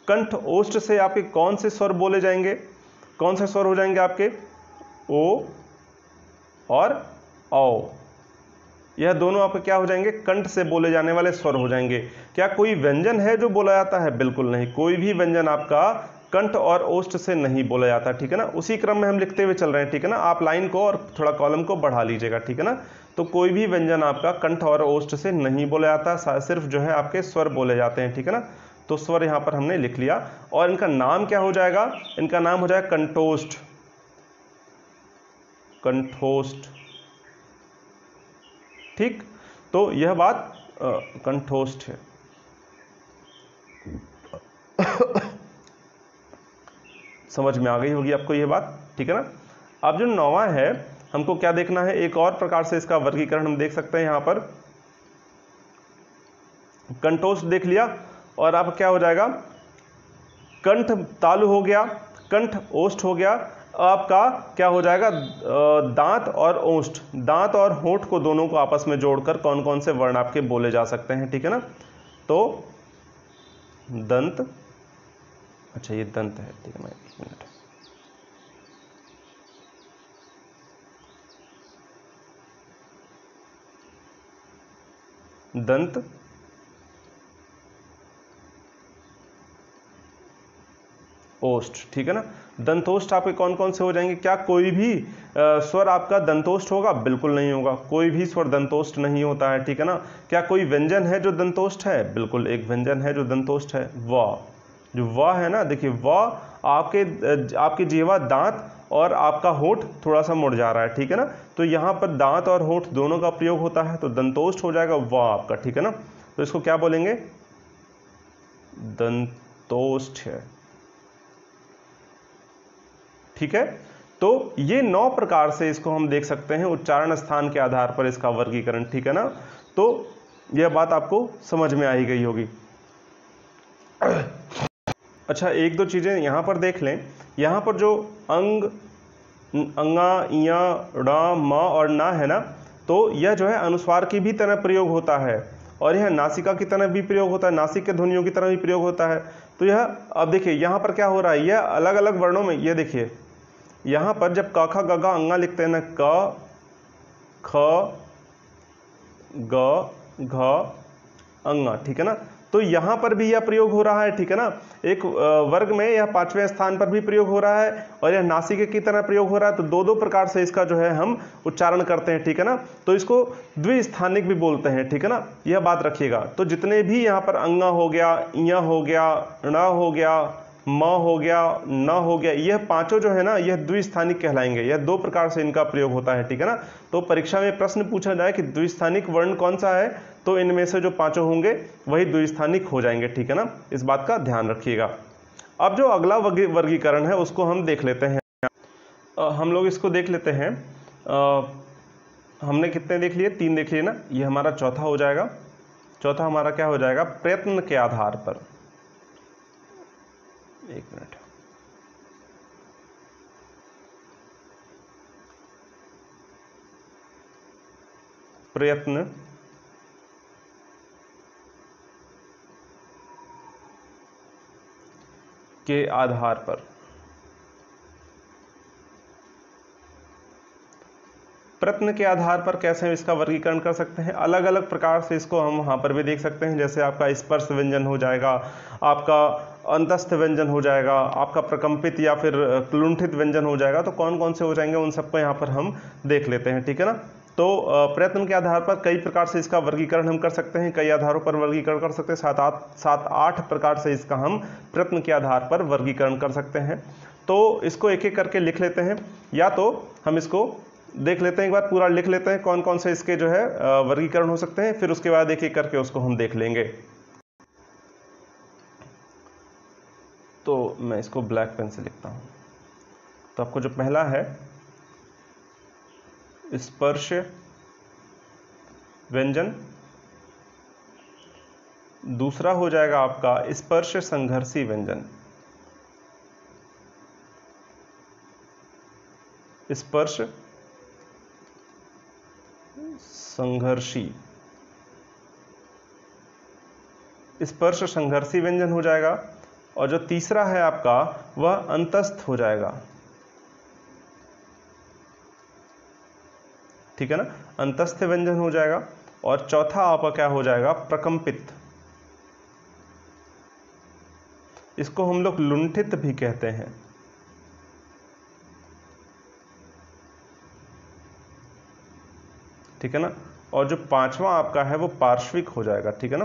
कंठ ओष्ठ से आपके कौन से स्वर बोले जाएंगे, कौन से स्वर हो जाएंगे आपके, ओ और औ। यह दोनों आपके क्या हो जाएंगे, कंठ से बोले जाने वाले स्वर हो जाएंगे। क्या कोई व्यंजन है जो बोला जाता है, बिल्कुल नहीं। कोई भी व्यंजन आपका कंठ और ओष्ठ से नहीं बोला जाता, ठीक है ना। उसी क्रम में हम लिखते हुए चल रहे हैं, ठीक है ना। आप लाइन को और थोड़ा कॉलम को बढ़ा लीजिएगा, ठीक है ना। तो कोई भी व्यंजन आपका कंठ और ओष्ठ से नहीं बोला जाता, सिर्फ जो है आपके स्वर बोले जाते हैं, ठीक है ना। तो स्वर यहां पर हमने लिख लिया। और इनका नाम क्या हो जाएगा, इनका नाम हो जाएगा कंठोष्ठ, कंठोष्ठ, ठीक। तो यह बात कंठोष्ठ है। समझ में आ गई होगी आपको यह बात, ठीक है ना। अब जो 9वां है, हमको क्या देखना है, एक और प्रकार से इसका वर्गीकरण हम देख सकते हैं। यहां पर कंठोष्ठ देख लिया, और अब क्या हो जाएगा, कंठ तालु हो गया, कंठ ओष्ठ हो गया। आपका क्या हो जाएगा, दांत और ओष्ठ, दांत और होंठ को दोनों को आपस में जोड़कर कौन कौन से वर्ण आपके बोले जा सकते हैं, ठीक है ना। तो दंत, अच्छा ये दंत है, ठीक है ना, 1 मिनट। दंत, ओष्ठ, ठीक है ना। दंतोष्ठ आपके कौन कौन से हो जाएंगे, क्या कोई भी स्वर आपका दंतोष्ठ होगा, बिल्कुल नहीं होगा। कोई भी स्वर दंतोष्ठ नहीं होता है, ठीक है ना। क्या कोई व्यंजन है जो दंतोष्ठ है, बिल्कुल एक व्यंजन है जो दंतोष्ठ है, व। जो व है ना, देखिए व आपके जीवा दांत और आपका होंठ थोड़ा सा मुड़ जा रहा है, ठीक है ना। तो यहाँ पर दांत और होंठ दोनों का प्रयोग होता है, तो दंतोष्ठ हो जाएगा व आपका, ठीक है ना। तो इसको क्या बोलेंगे, दंतोष्ठ है, ठीक है। तो ये 9 प्रकार से इसको हम देख सकते हैं उच्चारण स्थान के आधार पर इसका वर्गीकरण, ठीक है ना। तो यह बात आपको समझ में आई गई होगी। अच्छा, एक दो चीजें यहां पर देख लें। यहां पर जो अंग, अंगा, इया, ड़ा, म और ना है ना, तो यह जो है अनुस्वार की भी तरह प्रयोग होता है, और यह नासिका की तरह भी प्रयोग होता है, नासिक के ध्वनियों की तरह भी प्रयोग होता है। तो यह, अब देखिए यहाँ पर क्या हो रहा है, यह अलग अलग वर्णों में, यह देखिए यहाँ पर जब क ख ग घ अंगा लिखते हैं ना, क ख ग घ अंगा, ठीक है ना। तो यहाँ पर भी यह प्रयोग हो रहा है, ठीक है ना। एक वर्ग में यह 5वें स्थान पर भी प्रयोग हो रहा है, और यह नासिक की तरह प्रयोग हो रहा है। तो दो दो प्रकार से इसका जो है हम उच्चारण करते हैं, ठीक है ना। तो इसको द्विस्थानिक भी बोलते हैं, ठीक है ना, यह बात रखिएगा। तो जितने भी यहाँ पर अंगा हो गया, इया हो गया, ण हो गया, म हो गया, न हो गया, यह पांचों जो है ना, यह द्विस्थानिक कहलाएंगे। यह 2 प्रकार से इनका प्रयोग होता है, ठीक है ना। तो परीक्षा में प्रश्न पूछा जाए कि द्विस्थानिक वर्ण कौन सा है, तो इनमें से जो 5 होंगे वही द्विस्थानिक हो जाएंगे, ठीक है ना। इस बात का ध्यान रखिएगा। अब जो अगला वर्गीकरण है उसको हम देख लेते हैं। हम लोग इसको देख लेते हैं। हमने कितने देख लिए, 3 देख लिए ना। ये हमारा चौथा हो जाएगा। चौथा हमारा क्या हो जाएगा, प्रयत्न के आधार पर। एक मिनट, प्रयत्न के आधार पर, प्रयत्न के आधार पर कैसे हम इसका वर्गीकरण कर सकते हैं? अलग अलग प्रकार से इसको हम वहाँ पर भी देख सकते हैं। जैसे आपका स्पर्श व्यंजन हो जाएगा, आपका अंतस्थ व्यंजन हो जाएगा, आपका प्रकंपित या फिर क्लुंठित व्यंजन हो जाएगा। तो कौन कौन से हो जाएंगे उन सबको यहाँ पर हम देख लेते हैं, ठीक है ना। तो प्रयत्न के आधार पर कई प्रकार से इसका वर्गीकरण हम कर सकते हैं, कई आधारों पर वर्गीकरण कर सकते हैं। 7-8 प्रकार से इसका हम प्रयत्न के आधार पर वर्गीकरण कर सकते हैं। तो इसको एक एक करके लिख लेते हैं, या तो हम इसको देख लेते हैं, एक बार पूरा लिख लेते हैं कौन कौन से इसके जो है वर्गीकरण हो सकते हैं, फिर उसके बाद एक एक करके उसको हम देख लेंगे। तो मैं इसको ब्लैक पेन से लिखता हूं। तो आपको जो पहला है स्पर्श व्यंजन, दूसरा हो जाएगा आपका स्पर्श संघर्षी व्यंजन, स्पर्श संघर्षी, स्पर्श संघर्षी व्यंजन हो जाएगा। और जो तीसरा है आपका वह अंतस्थ हो जाएगा, ठीक है ना, अंतस्थ व्यंजन हो जाएगा। और चौथा आपका क्या हो जाएगा? प्रकंपित। इसको हम लोग लुंठित भी कहते हैं, ठीक है ना। और जो पांचवा आपका है वो पार्श्विक हो जाएगा, ठीक है ना,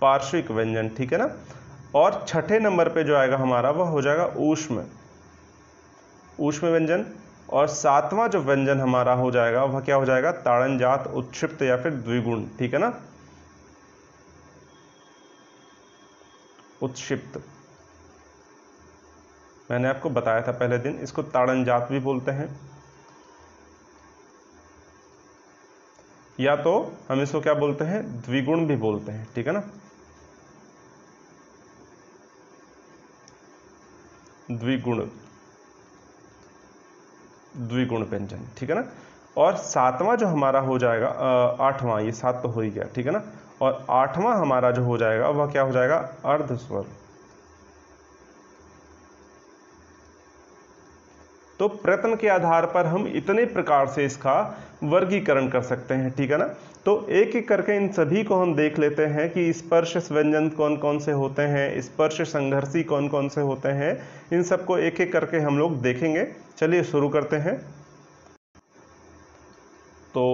पार्श्विक व्यंजन, ठीक है ना। और छठे नंबर पे जो आएगा हमारा वह हो जाएगा ऊष्म, ऊष्म व्यंजन। और सातवां जो व्यंजन हमारा हो जाएगा वह क्या हो जाएगा? ताड़नजात, उत्क्षिप्त या फिर द्विगुण, ठीक है ना, उत्क्षिप्त। मैंने आपको बताया था पहले दिन, इसको ताड़नजात भी बोलते हैं, या तो हम इसको क्या बोलते हैं? द्विगुण भी बोलते हैं, ठीक है ना, द्विगुण, द्विगुण व्यंजन, ठीक है ना। और सातवां जो हमारा हो जाएगा, आठवां, ये 7 तो हो ही गया, ठीक है ना। और आठवां हमारा जो हो जाएगा वह क्या हो जाएगा? अर्धस्वर। तो प्रयत्न के आधार पर हम इतने प्रकार से इसका वर्गीकरण कर सकते हैं, ठीक है ना। तो एक एक करके इन सभी को हम देख लेते हैं कि स्पर्श व्यंजन कौन कौन से होते हैं, स्पर्श संघर्षी कौन कौन से होते हैं, इन सबको एक एक करके हम लोग देखेंगे। चलिए शुरू करते हैं। तो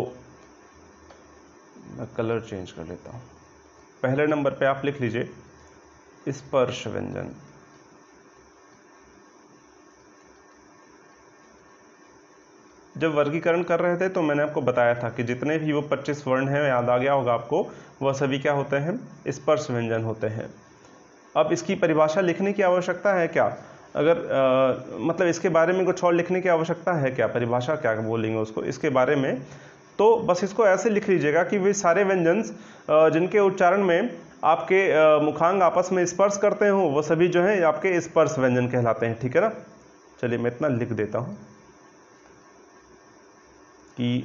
मैं कलर चेंज कर लेता हूं। पहले नंबर पे आप लिख लीजिए स्पर्श व्यंजन। जब वर्गीकरण कर रहे थे तो मैंने आपको बताया था कि जितने भी वो 25 वर्ण हैं, याद आ गया होगा आपको, वह सभी क्या होते हैं? स्पर्श व्यंजन होते हैं। अब इसकी परिभाषा लिखने की आवश्यकता है क्या? अगर मतलब इसके बारे में कुछ और लिखने की आवश्यकता है क्या? परिभाषा क्या बोलेंगे उसको इसके बारे में? तो बस इसको ऐसे लिख लीजिएगा कि वे सारे व्यंजन जिनके उच्चारण में आपके मुखांग आपस में स्पर्श करते हो वो सभी जो है आपके स्पर्श व्यंजन कहलाते हैं, ठीक है ना। चलिए मैं इतना लिख देता हूं कि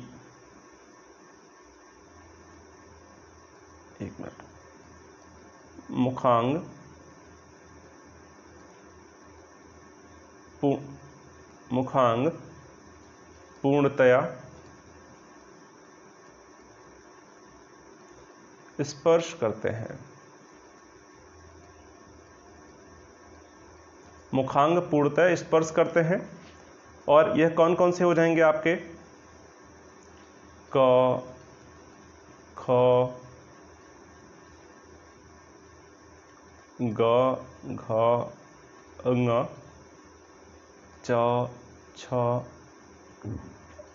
एक मिनट, मुखांग मुखांग पूर्णतया स्पर्श करते हैं, मुखांग पूर्णतः स्पर्श करते हैं। और यह कौन कौन से हो जाएंगे आपके? क, ख, ग, घ, ङ, च, छ,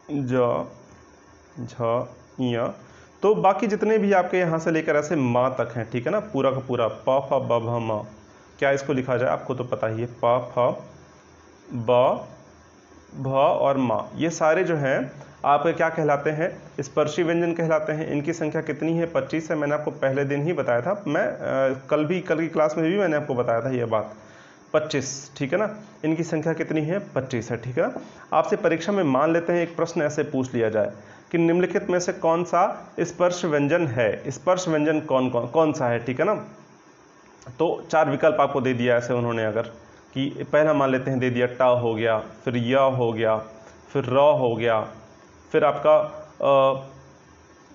ज, झ, ञ। तो बाकी जितने भी आपके यहाँ से लेकर ऐसे माँ तक हैं, ठीक है ना, पूरा का पूरा प, फ, ब, भ, म। क्या इसको लिखा जाए आपको तो पता ही है, प, फ, ब, भ और माँ, ये सारे जो हैं आपके क्या कहलाते हैं, स्पर्शी व्यंजन कहलाते हैं। इनकी संख्या कितनी है, 25 है। मैंने आपको पहले दिन ही बताया था, मैं कल की क्लास में भी मैंने आपको बताया था ये बात, 25, ठीक है ना। इनकी संख्या कितनी है, 25 है, ठीक है ना। आपसे परीक्षा में मान लेते हैं एक प्रश्न ऐसे पूछ लिया जाए कि निम्नलिखित में से कौन सा स्पर्श व्यंजन है, स्पर्श व्यंजन कौन सा है, ठीक है ना। तो 4 विकल्प आपको दे दिया ऐसे उन्होंने, अगर कि पहला मान लेते हैं दे दिया ट हो गया, फिर य हो गया, फिर र हो गया, फिर आपका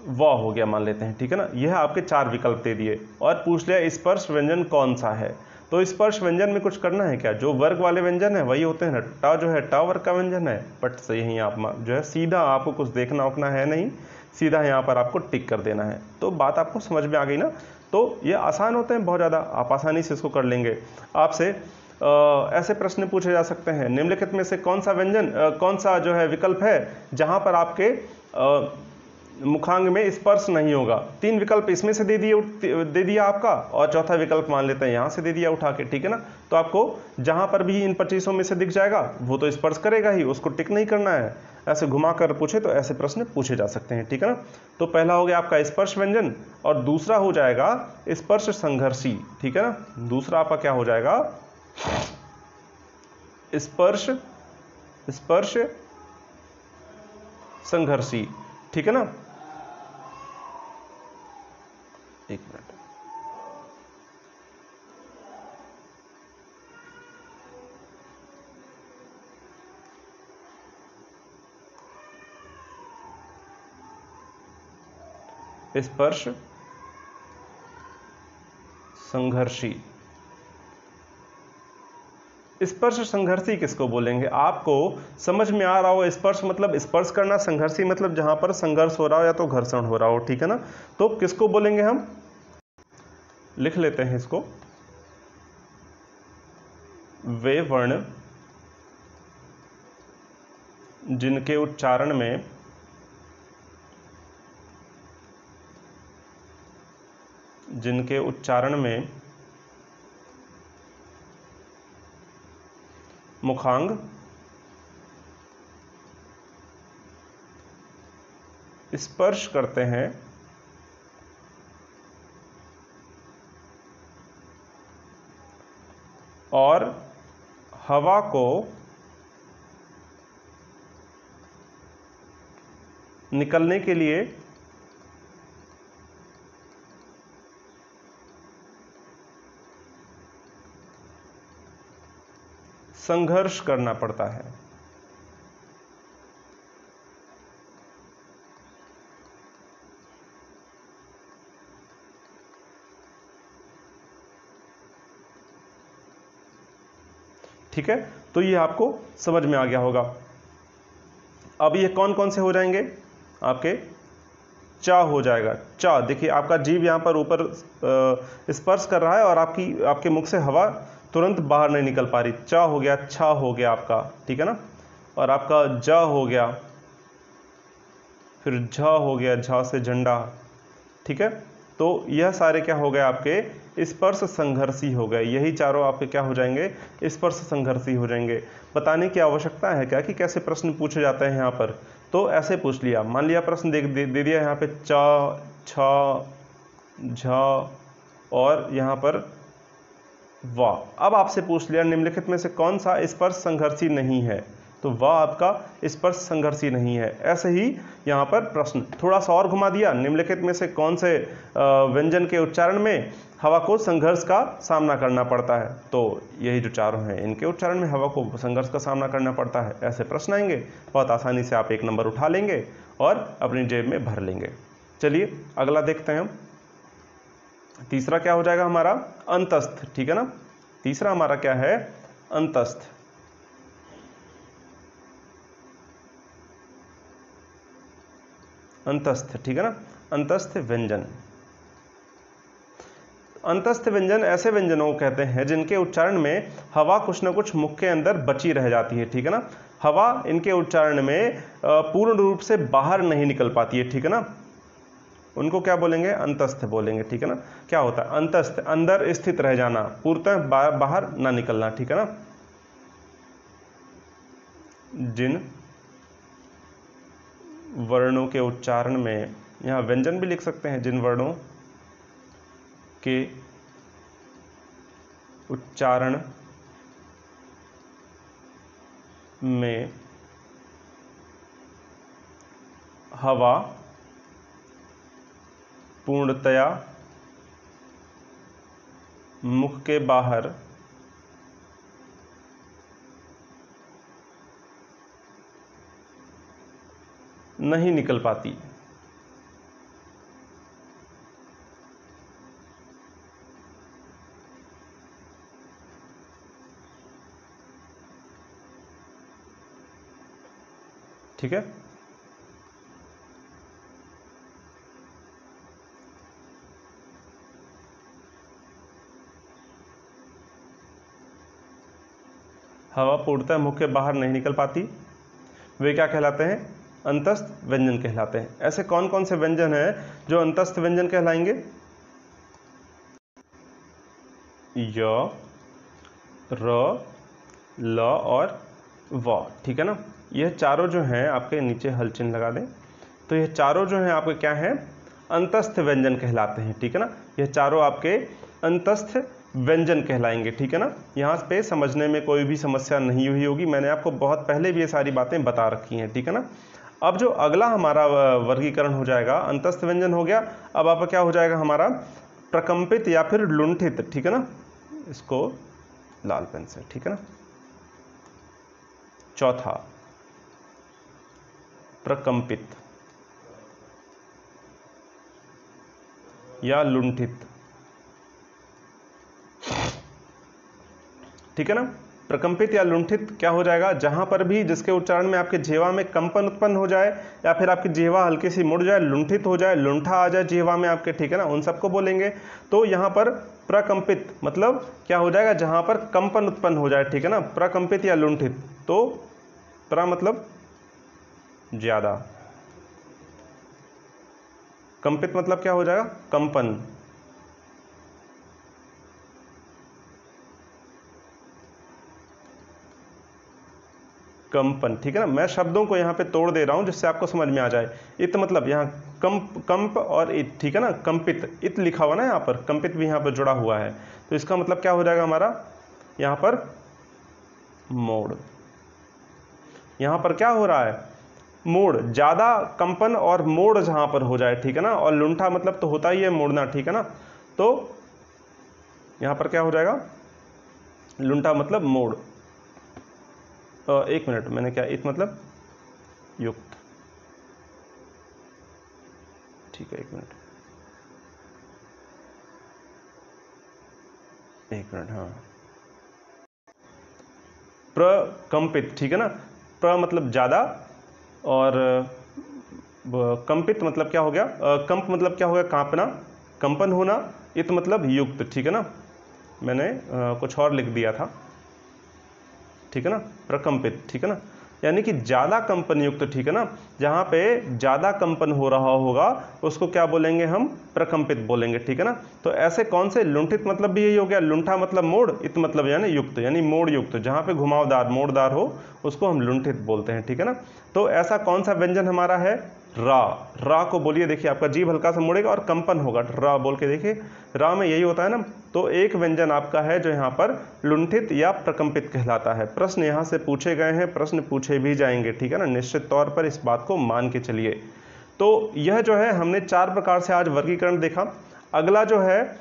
व हो गया मान लेते हैं, ठीक है ना। यह आपके 4 विकल्प दे दिए और पूछ लिया स्पर्श व्यंजन कौन सा है। तो स्पर्श व्यंजन में कुछ करना है क्या, जो वर्ग वाले व्यंजन है वही होते हैं ना। ट जो है ट वर्ग का व्यंजन है, बट से यहीं आप जो है सीधा आपको कुछ देखना उखना है नहीं, सीधा यहाँ पर आपको टिक कर देना है। तो बात आपको समझ में आ गई ना। तो ये आसान होते हैं बहुत ज़्यादा, आप आसानी से इसको कर लेंगे। आपसे ऐसे प्रश्न पूछे जा सकते हैं, निम्नलिखित में से कौन सा व्यंजन कौन सा जो है विकल्प है जहाँ पर आपके मुखांग में स्पर्श नहीं होगा। 3 विकल्प इसमें से दे दिया आपका, और चौथा विकल्प मान लेते हैं यहाँ से दे दिया उठा के, ठीक है ना। तो आपको जहाँ पर भी इन 25 में से दिख जाएगा वो तो स्पर्श करेगा ही, उसको टिक नहीं करना है। ऐसे घुमा कर पूछे तो ऐसे प्रश्न पूछे जा सकते हैं, ठीक है ना। तो पहला हो गया आपका स्पर्श व्यंजन और दूसरा हो जाएगा स्पर्श संघर्षी, ठीक है ना। दूसरा आपका क्या हो जाएगा, स्पर्श संघर्षी, ठीक है ना। एक मिनट, स्पर्श संघर्षी। स्पर्श संघर्षी किसको बोलेंगे, आपको समझ में आ रहा हो। स्पर्श मतलब स्पर्श करना, संघर्षी मतलब जहां पर संघर्ष हो रहा हो या तो घर्षण हो रहा हो, ठीक है ना। तो किसको बोलेंगे हम, लिख लेते हैं इसको, वे वर्ण जिनके उच्चारण में मुखांग स्पर्श करते हैं और हवा को निकलने के लिए संघर्ष करना पड़ता है। ठीक है, तो ये आपको समझ में आ गया होगा। अब ये कौन कौन से हो जाएंगे आपके, चा हो जाएगा। चा देखिए आपका जीभ यहाँ पर ऊपर स्पर्श कर रहा है और आपके मुख से हवा तुरंत बाहर नहीं निकल पा रही। चा हो गया, छा हो गया आपका, ठीक है ना। और आपका जा हो गया, फिर झा हो गया, झा से झंडा, ठीक है। तो यह सारे क्या हो गए आपके स्पर्श संघर्षी हो गए। यही चारों आपके क्या हो जाएंगे, स्पर्श संघर्षी हो जाएंगे। बताने की आवश्यकता है क्या कि कैसे प्रश्न पूछे जाते हैं यहाँ पर। तो ऐसे पूछ लिया, मान लिया प्रश्न दे दिया यहाँ पे चा, छा, झा और यहाँ पर वाह। अब आपसे पूछ लिया निम्नलिखित में से कौन सा स्पर्श संघर्षी नहीं है, तो वाह आपका स्पर्श संघर्षी नहीं है। ऐसे ही यहाँ पर प्रश्न थोड़ा सा और घुमा दिया, निम्नलिखित में से कौन से व्यंजन के उच्चारण में हवा को संघर्ष का सामना करना पड़ता है, तो यही जो चारों हैं इनके उच्चारण में हवा को संघर्ष का सामना करना पड़ता है। ऐसे प्रश्न आएंगे, बहुत आसानी से आप 1 नंबर उठा लेंगे और अपनी जेब में भर लेंगे। चलिए अगला देखते हैं हम। तीसरा क्या हो जाएगा हमारा, अंतस्थ, ठीक है ना। तीसरा हमारा क्या है, अंतस्थ। अंतस्थ, ठीक है ना। अंतस्थ व्यंजन, अंतस्थ व्यंजन ऐसे व्यंजनों को कहते हैं जिनके उच्चारण में हवा कुछ न कुछ मुख के अंदर बची रह जाती है, ठीक है ना। हवा इनके उच्चारण में पूर्ण रूप से बाहर नहीं निकल पाती है, ठीक है ना। उनको क्या बोलेंगे, अंतस्थ बोलेंगे, ठीक है ना। क्या होता है अंतस्थ, अंदर स्थित रह जाना, पूर्णतः बाहर ना निकलना, ठीक है ना। जिन वर्णों के उच्चारण में, यहाँ व्यंजन भी लिख सकते हैं, जिन वर्णों के उच्चारण में हवा पूर्णतया मुख के बाहर नहीं निकल पाती। ठीक है, हवा पूर्णतः मुख के बाहर नहीं निकल पाती, वे क्या कहलाते हैं? अंतस्थ व्यंजन कहलाते हैं। ऐसे कौन कौन से व्यंजन हैं जो अंतस्थ व्यंजन कहलाएंगे? य, र, ल और व। ठीक है ना, यह चारों जो हैं आपके, नीचे हल चिन्ह लगा दें, तो यह चारों जो हैं आपके क्या हैं? अंतस्थ व्यंजन कहलाते हैं। ठीक है ना, यह चारों आपके अंतस्थ व्यंजन कहलाएंगे। ठीक है ना, यहाँ पे समझने में कोई भी समस्या नहीं हुई होगी, मैंने आपको बहुत पहले भी ये सारी बातें बता रखी हैं। ठीक है ना, अब जो अगला हमारा वर्गीकरण हो जाएगा, अंतस्थ व्यंजन हो गया, अब आपका क्या हो जाएगा हमारा? प्रकंपित या फिर लुंठित। ठीक है ना, इसको लाल पेन से, ठीक है ना। चौथा, प्रकंपित या लुंठित। ठीक है ना, प्रकंपित या लुंठित क्या हो जाएगा? जहां पर भी जिसके उच्चारण में आपके जिह्वा में कंपन उत्पन्न हो जाए या फिर आपकी जिह्वा हल्की सी मुड़ जाए, लुंठित हो जाए, लुंठा आ जाए जिह्वा में आपके। ठीक है ना, उन सबको बोलेंगे। तो यहां पर प्रकंपित मतलब क्या हो जाएगा? जहां पर कंपन उत्पन्न हो जाए। ठीक है ना, प्रकंपित या लुंठित। तो प्र मतलब ज्यादा, कंपित मतलब क्या हो जाएगा? कंपन। कंपन। ठीक है ना, मैं शब्दों को यहाँ पे तोड़ दे रहा हूँ जिससे आपको समझ में आ जाए। इत मतलब यहाँ कंप और इत। ठीक है ना, कंपित, इत लिखा हुआ ना यहाँ पर, कंपित भी यहाँ पर जुड़ा हुआ है, तो इसका मतलब क्या हो जाएगा हमारा? यहाँ पर मोड़। यहाँ पर क्या हो रहा है? मोड़, ज्यादा कंपन और मोड़ जहां पर हो जाए। ठीक है ना, और लुंठा मतलब तो होता ही है मोड़ना। ठीक है ना, तो यहां पर क्या हो जाएगा? लुंठा मतलब मोड़। एक मिनट, मैंने क्या, इत मतलब युक्त। ठीक है, एक मिनट, हाँ, प्रकंपित। ठीक है ना, प्र मतलब ज्यादा और कंपित मतलब क्या हो गया? कंप मतलब क्या हो गया? कांपना, कंपन होना। इत मतलब युक्त। ठीक है ना, मैंने कुछ और लिख दिया था। ठीक है ना, प्रकंपित। ठीक है ना, यानी कि ज्यादा कंपन युक्त। ठीक है ना, जहां पे ज्यादा कंपन हो रहा होगा उसको क्या बोलेंगे हम? प्रकंपित बोलेंगे। ठीक है ना, तो ऐसे कौन से? लुंठित मतलब भी यही हो गया, लुंठा मतलब मोड़, इत मतलब यानी युक्त, यानी मोड़ युक्त, जहां पे घुमावदार मोड़दार हो उसको हम लुंठित बोलते हैं। ठीक है ना, तो ऐसा कौन सा व्यंजन हमारा है? रा। रा को बोलिए, देखिए आपका जीभ हल्का सा मुड़ेगा और कंपन होगा, रा बोल के देखिए। रा में यही होता है ना, तो एक व्यंजन आपका है जो यहाँ पर लुंठित या प्रकंपित कहलाता है। प्रश्न यहाँ से पूछे गए हैं, प्रश्न पूछे भी जाएंगे। ठीक है ना, निश्चित तौर पर इस बात को मान के चलिए। तो यह जो है हमने 4 प्रकार से आज वर्गीकरण देखा। अगला जो है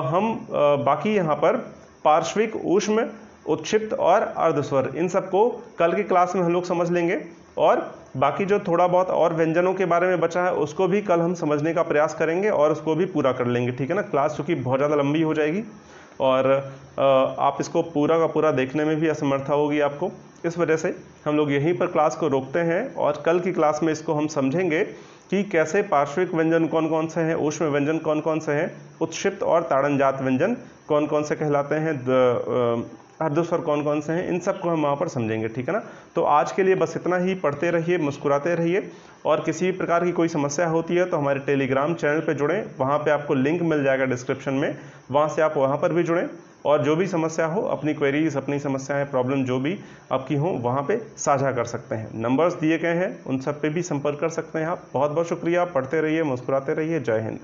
हम बाकी यहाँ पर पार्श्विक, ऊष्म, उत्क्षिप्त और अर्धस्वर, इन सबको कल की क्लास में हम लोग समझ लेंगे, और बाकी जो थोड़ा बहुत और व्यंजनों के बारे में बचा है उसको भी कल हम समझने का प्रयास करेंगे और उसको भी पूरा कर लेंगे। ठीक है ना, क्लास चूँकि बहुत ज़्यादा लंबी हो जाएगी और आप इसको पूरा का पूरा देखने में भी असमर्था होगी आपको, इस वजह से हम लोग यहीं पर क्लास को रोकते हैं और कल की क्लास में इसको हम समझेंगे कि कैसे पार्श्विक व्यंजन कौन कौन से हैं, ऊष्म व्यंजन कौन कौन से हैं, उत्क्षिप्त और ताड़नजात व्यंजन कौन कौन से कहलाते हैं, अर्धस्वर कौन कौन से हैं, इन सब को हम वहाँ पर समझेंगे। ठीक है ना, तो आज के लिए बस इतना ही। पढ़ते रहिए, मुस्कुराते रहिए, और किसी भी प्रकार की कोई समस्या होती है तो हमारे टेलीग्राम चैनल पर जुड़ें, वहाँ पर आपको लिंक मिल जाएगा डिस्क्रिप्शन में, वहाँ से आप वहाँ पर भी जुड़ें। और जो भी समस्या हो, अपनी क्वेरीज, अपनी समस्याएं, प्रॉब्लम जो भी आपकी हो वहाँ पे साझा कर सकते हैं। नंबर्स दिए गए हैं, उन सब पे भी संपर्क कर सकते हैं आप। बहुत बहुत शुक्रिया। पढ़ते रहिए, मुस्कुराते रहिए। जय हिंद।